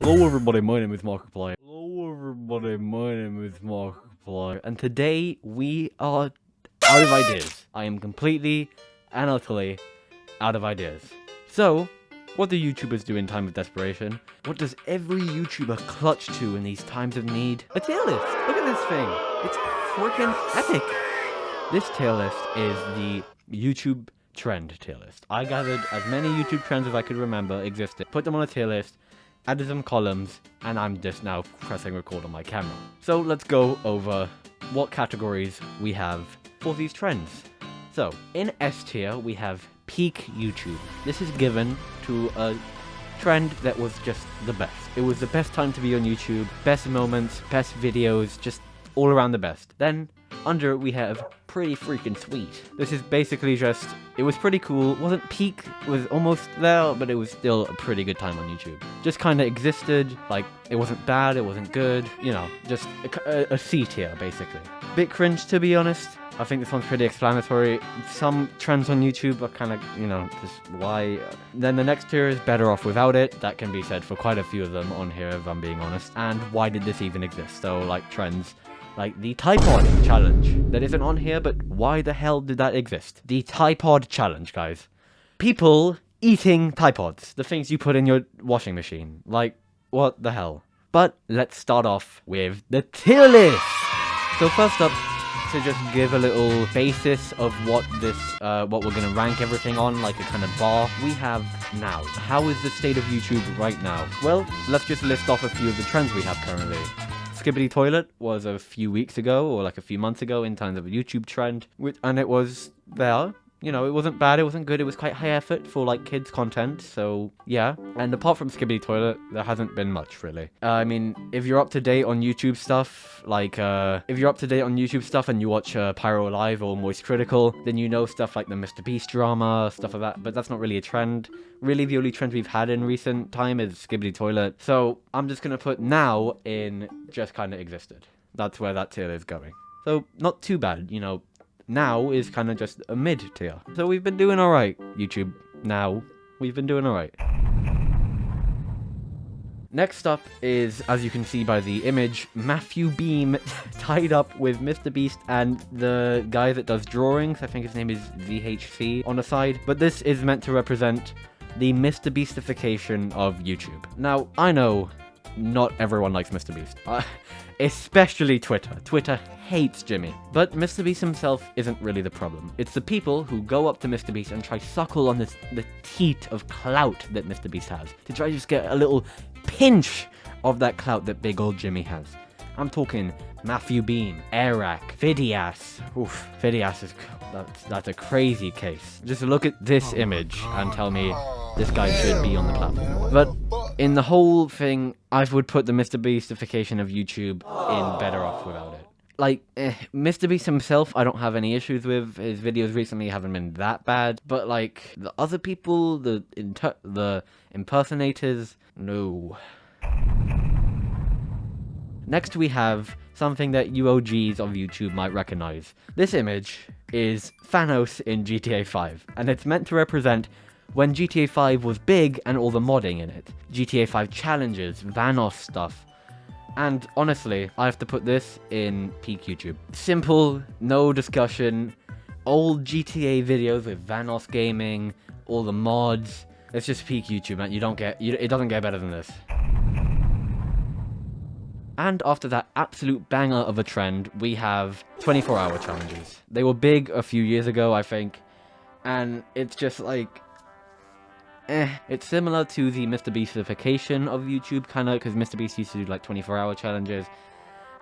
Hello everybody, my name is Markiplier. Hello everybody, my name is Markiplier. And today we are out of ideas. I am completely and utterly out of ideas. So, what do YouTubers do in time of desperation? What does every YouTuber clutch to in these times of need? A tier list! Look at this thing! It's freaking epic! This tier list is the YouTube trend tier list. I gathered as many YouTube trends as I could remember existed, put them on a tier list, added some columns, and I'm just now pressing record on my camera. So let's go over what categories we have for these trends. So, in S tier, we have peak YouTube. This is given to a trend that was just the best. It was the best time to be on YouTube, best moments, best videos, just all around the best. Then, under it we have pretty freaking sweet. This is basically just, it was pretty cool, wasn't peak, was almost there, but it was still a pretty good time on YouTube. Just kind of existed, like, it wasn't bad, it wasn't good, you know, just a C tier, basically. Bit cringe, to be honest. I think this one's pretty explanatory. Some trends on YouTube are kind of, you know, just why. Then the next tier is better off without it. That can be said for quite a few of them on here, if I'm being honest. And why did this even exist? So, like, trends like the tripod challenge that isn't on here, but why the hell did that exist? The tripod challenge, guys. People eating tripods, the things you put in your washing machine. Like, what the hell? But let's start off with the tier list. So first up, to just give a little basis of what this, what we're gonna rank everything on, like a kind of bar, we have now. How is the state of YouTube right now? Well, let's just list off a few of the trends we have currently. Skibbity Toilet was a few weeks ago, or like a few months ago, in terms of a YouTube trend, and it was there. You know, it wasn't bad, it wasn't good, it was quite high effort for, like, kids' content, so, yeah. And apart from Skibbity Toilet, there hasn't been much, really. I mean, if you're up to date on YouTube stuff, like, if you're up to date on YouTube stuff and you watch Pyro Live or Moist Critical, then you know stuff like the Mr. Beast drama, stuff like that, but that's not really a trend. Really, the only trend we've had in recent time is Skibbity Toilet, so I'm just gonna put now in just kinda existed. That's where that tier is going. So, not too bad, you know. Now is kind of just a mid tier. So we've been doing alright, YouTube. Now, we've been doing alright. Next up is, as you can see by the image, Matthew Beam tied up with Mr. Beast and the guy that does drawings. I think his name is VHC on the side. But this is meant to represent the Mr. Beastification of YouTube. Now, I know not everyone likes Mr. Beast. Especially Twitter. Twitter hates Jimmy. But Mr. Beast himself isn't really the problem. It's the people who go up to Mr. Beast and try suckle on the teat of clout that Mr. Beast has. To try to just get a little pinch of that clout that big old Jimmy has. I'm talking Matthew Beam, Eric, Phidias. Oof, Phidias is... That's a crazy case. Just look at this image and tell me this guy should be on the platform. But in the whole thing, I would put the Mr. Beastification of YouTube in better off without it. Like, Mr. Beast himself, I don't have any issues with. His videos recently haven't been that bad. But, like, the other people, the impersonators, no. Next we have something that you OGs of YouTube might recognize. This image is Thanos in GTA 5, and it's meant to represent when GTA 5 was big and all the modding in it. GTA 5 challenges, Vanos stuff. And honestly, I have to put this in peak YouTube. Simple, no discussion, old GTA videos with Vanos gaming, all the mods. It's just peak YouTube, man. It doesn't get better than this. And after that absolute banger of a trend, we have 24-hour challenges. They were big a few years ago, I think. And it's just like... It's similar to the Mr. Beastification of YouTube, kind of, because Mr. Beast used to do, like, 24-hour challenges.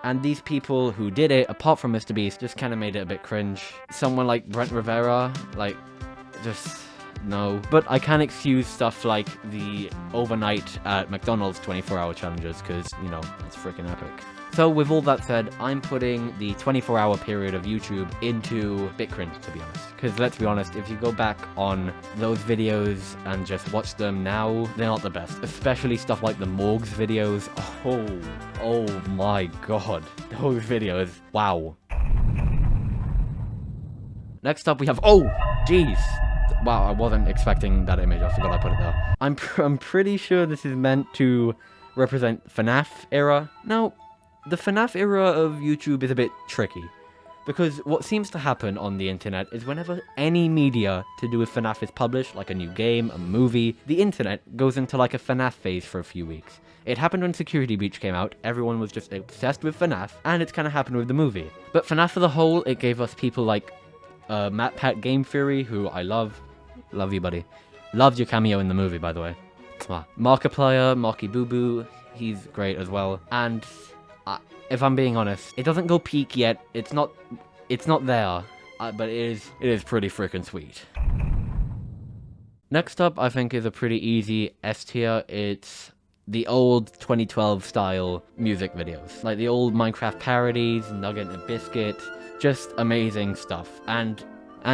And these people who did it, apart from Mr. Beast, just kind of made it a bit cringe. Someone like Brent Rivera, like, just... no. But I can excuse stuff like the overnight at McDonald's 24-hour challenges, because, you know, it's freaking epic. So with all that said, I'm putting the 24-hour period of YouTube into bit cringe, to be honest. Because let's be honest, if you go back on those videos and just watch them now, they're not the best. Especially stuff like the Morgs videos. Oh my god. Those videos. Wow. Next up we have... oh, jeez. Wow, I wasn't expecting that image. I forgot I put it there. I'm pretty sure this is meant to represent FNAF era. Now, the FNAF era of YouTube is a bit tricky, because what seems to happen on the internet is whenever any media to do with FNAF is published, like a new game, a movie, the internet goes into like a FNAF phase for a few weeks. It happened when Security Breach came out, everyone was just obsessed with FNAF, and it's kind of happened with the movie. But FNAF as a whole, it gave us people like MatPat Game Theory, who I love. Love you, buddy. Loved your cameo in the movie, by the way. Markiplier, Marky Boo Boo, he's great as well. And if I'm being honest, it doesn't go peak yet. It's not there, but it is pretty freaking sweet. Next up, I think, is a pretty easy S tier. It's the old 2012 style music videos, like the old Minecraft parodies, Nugget and Biscuit, just amazing stuff. And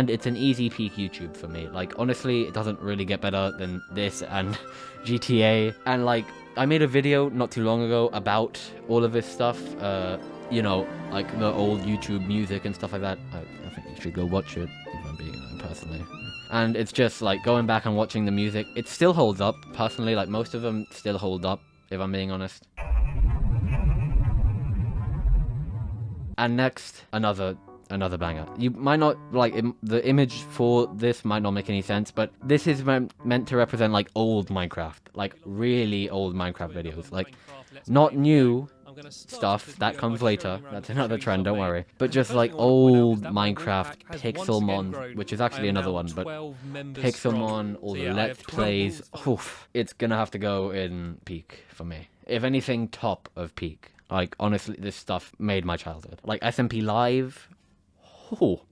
it's an easy peak YouTube for me. Like, honestly, it doesn't really get better than this and GTA. And like, I made a video not too long ago about all of this stuff, you know, like the old YouTube music and stuff like that. I think you should go watch it, if I'm being personally. And it's just like going back and watching the music, it still holds up, personally. Like, most of them still hold up, if I'm being honest. And next, another banger. You might not, like, the image for this might not make any sense, but this is meant to represent, like, old Minecraft. Like, really old Minecraft videos. Like, not new stuff, that comes later. That's another trend, don't worry. But just, like, old Minecraft Pixelmon, which is actually another one, but Pixelmon, all the Let's Plays, oof, it's gonna have to go in peak for me. If anything, top of peak. Like, honestly, this stuff made my childhood. Like, SMP Live. Oh.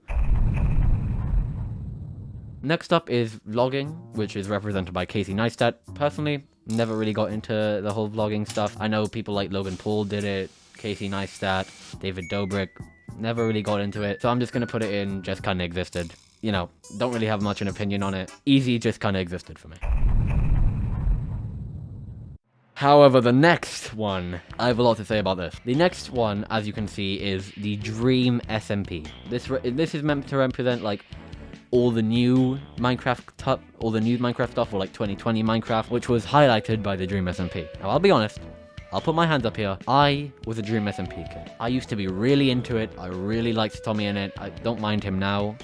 Next up is vlogging, which is represented by Casey Neistat. Personally, never really got into the whole vlogging stuff. I know people like Logan Paul did it, Casey Neistat, David Dobrik. Never really got into it, so I'm just gonna put it in just kinda existed. You know, don't really have much an opinion on it. Easy, just kinda existed for me. However, the next one, I have a lot to say about this. The next one, as you can see, is the Dream SMP. This is meant to represent, like, all the new Minecraft stuff, or like 2020 Minecraft, which was highlighted by the Dream SMP. Now, I'll be honest, I'll put my hands up here. I was a Dream SMP kid. I used to be really into it. I really liked Tommy in it. I don't mind him now.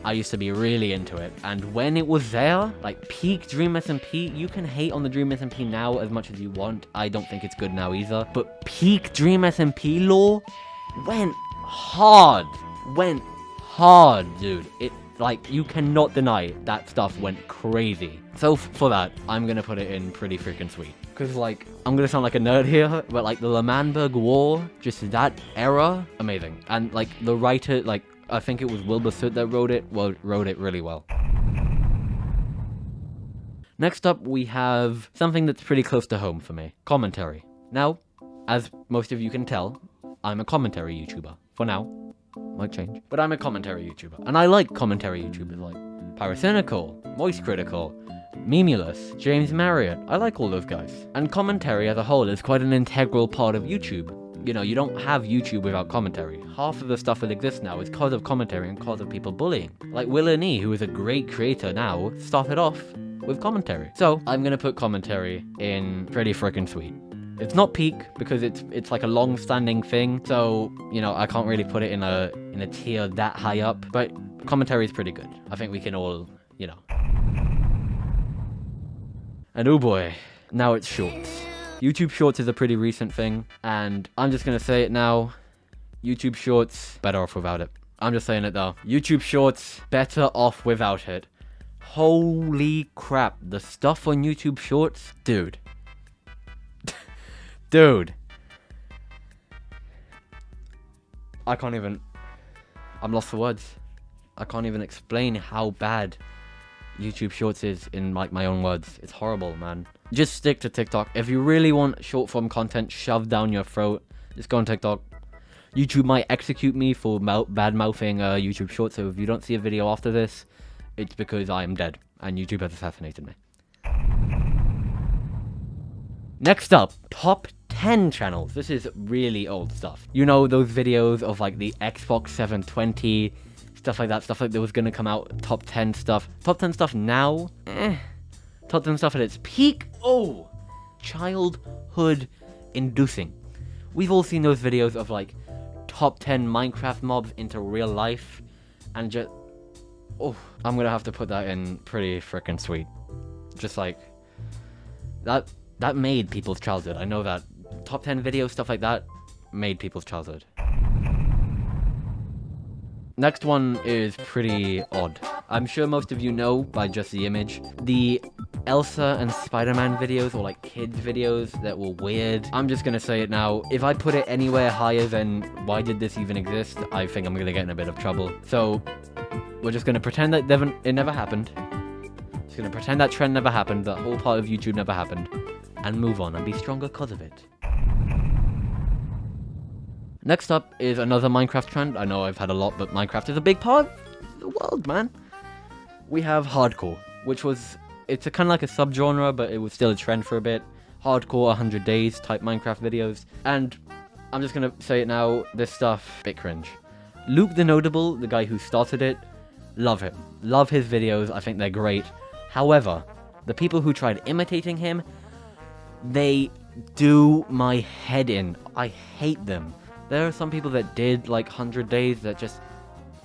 I used to be really into it, and when it was there, like peak Dream SMP, you can hate on the Dream SMP now as much as you want. I don't think it's good now either, but peak Dream SMP lore went hard, dude. It, like, you cannot deny that stuff went crazy. So for that, I'm gonna put it in pretty freaking sweet. Because, like, I'm gonna sound like a nerd here, but like the L'Manberg War, just that era, amazing. And like the writer, like, I think it was Wilbur Soot that wrote it really well. Next up, we have something that's pretty close to home for me. Commentary. Now, as most of you can tell, I'm a commentary YouTuber. For now. Might change. But I'm a commentary YouTuber. And I like commentary YouTubers like Pyrocynical, Moist Critical, Memulous, James Marriott. I like all those guys. And commentary as a whole is quite an integral part of YouTube. You know, you don't have YouTube without commentary. Half of the stuff that exists now is because of commentary and because of people bullying. Like Will&E, who is a great creator now, started off with commentary. So, I'm gonna put commentary in pretty freaking sweet. It's not peak, because it's like a long-standing thing, so, you know, I can't really put it in a tier that high up, but commentary is pretty good. I think we can all, you know. And oh boy, now it's shorts. YouTube Shorts is a pretty recent thing, and I'm just gonna say it now. YouTube Shorts, better off without it. I'm just saying it though. YouTube Shorts, better off without it. Holy crap, the stuff on YouTube Shorts, dude. Dude. I can't even... I'm lost for words. I can't even explain how bad YouTube Shorts is in like my own words. It's horrible, man. Just stick to TikTok. If you really want short form content shoved down your throat, just go on TikTok. YouTube might execute me for bad mouthing YouTube Shorts, so if you don't see a video after this, it's because I am dead and YouTube has assassinated me. Next up, top 10 channels. This is really old stuff. You know those videos of like the Xbox 720, stuff like that was gonna come out, top 10 stuff. Top 10 stuff now, Top 10 stuff at its peak, oh, childhood inducing. We've all seen those videos of like top 10 Minecraft mobs into real life, and just, oh, I'm gonna have to put that in pretty freaking sweet. Just like that made people's childhood. I know that top 10 videos, stuff like that, made people's childhood. Next one is pretty odd. I'm sure most of you know by just the image. The Elsa and Spider-Man videos, or like kids videos that were weird. I'm just gonna say it now. If I put it anywhere higher than why did this even exist, I think I'm gonna get in a bit of trouble. So we're just gonna pretend that it never happened. Just gonna pretend that trend never happened, that whole part of YouTube never happened, and move on and be stronger because of it. Next up is another Minecraft trend. I know I've had a lot, but Minecraft is a big part of the world, man. We have hardcore, which was, it's a kind of like a subgenre, but it was still a trend for a bit. Hardcore 100 days type Minecraft videos. And I'm just gonna say it now, this stuff, bit cringe. Luke the Notable, the guy who started it, love him. Love his videos, I think they're great. However, the people who tried imitating him, they do my head in. I hate them. There are some people that did like 100 days that just,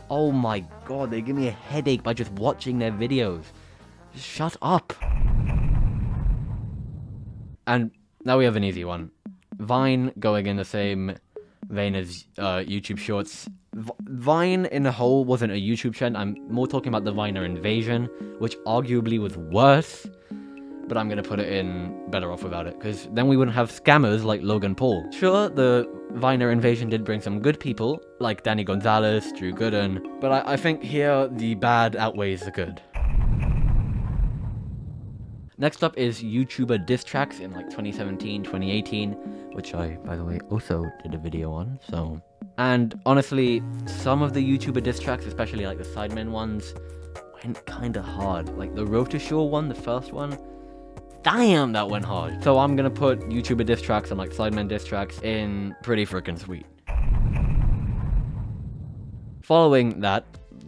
oh my god, they give me a headache by just watching their videos. Just shut up. And now we have an easy one. Vine, going in the same vein as YouTube Shorts. Vine in a whole wasn't a YouTube trend. I'm more talking about the Viner invasion, which arguably was worse. But I'm gonna put it in better off without it, because then we wouldn't have scammers like Logan Paul. Sure, the Viner invasion did bring some good people, like Danny Gonzalez, Drew Gooden, but I think here the bad outweighs the good. Next up is YouTuber diss tracks in like 2017, 2018, which I, by the way, also did a video on, so... And honestly, some of the YouTuber diss tracks, especially like the Sidemen ones, went kinda hard. Like the Road to Shore one, the first one, damn, that went hard. So I'm gonna put YouTuber diss tracks and like Sidemen diss tracks in pretty freaking sweet. Following that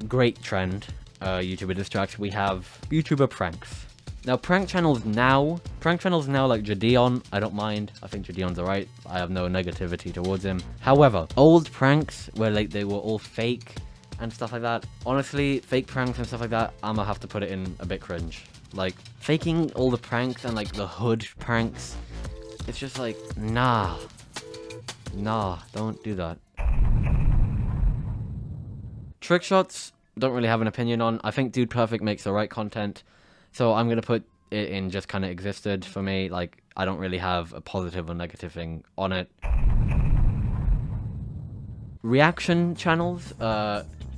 great trend, YouTuber diss tracks, we have YouTuber pranks. Now prank channels now like Jadeon, I don't mind. I think Jadeon's alright. I have no negativity towards him. However, old pranks where like they were all fake and stuff like that. Honestly, fake pranks and stuff like that, I'ma have to put it in a bit cringe. Like, faking all the pranks and, like, the hood pranks, it's just like, nah. Nah, don't do that. Trick shots, don't really have an opinion on. I think Dude Perfect makes the right content, so I'm gonna put it in just kind of existed for me. Like, I don't really have a positive or negative thing on it. Reaction channels,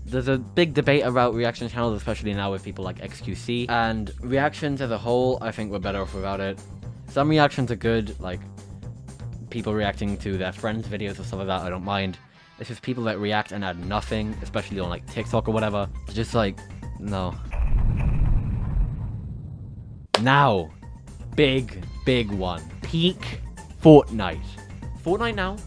there's a big debate about reaction channels, especially now with people like XQC. And reactions as a whole, I think we're better off without it. Some reactions are good, like people reacting to their friends' videos or stuff like that, I don't mind. It's just people that react and add nothing, especially on like TikTok or whatever. It's just like, no. Now, big one. Peak Fortnite. Fortnite now,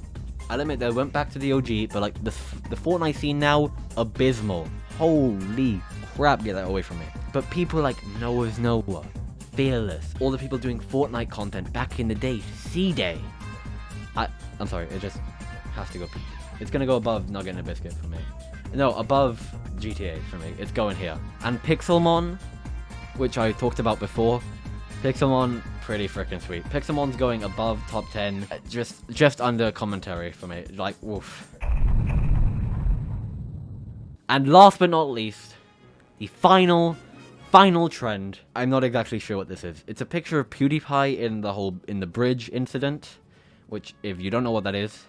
I'll admit they went back to the OG, but like the Fortnite scene now, abysmal. Holy crap, get that away from me. But people like Noah's Noah, Fearless, all the people doing Fortnite content back in the day, C-Day. I'm sorry, it just has to go peak. It's gonna go above Nugget and a Biscuit for me. No, above GTA for me. It's going here. And Pixelmon, which I talked about before. Pixelmon, pretty freaking sweet. Pixelmon's going above top 10, just under commentary for me. Like, woof. And last but not least, the final trend. I'm not exactly sure what this is. It's a picture of PewDiePie in the bridge incident, which if you don't know what that is,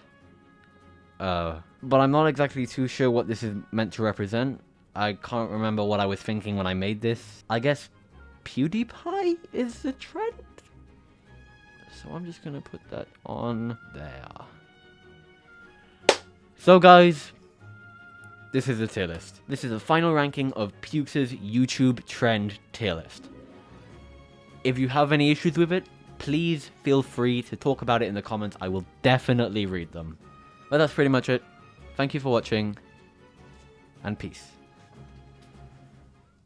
but I'm not exactly too sure what this is meant to represent. I can't remember what I was thinking when I made this. I guess PewDiePie is the trend? So I'm just gonna put that on there. So guys, this is the tier list. This is the final ranking of Puuwks' YouTube trend tier list. If you have any issues with it, please feel free to talk about it in the comments. I will definitely read them. But that's pretty much it. Thank you for watching, and peace.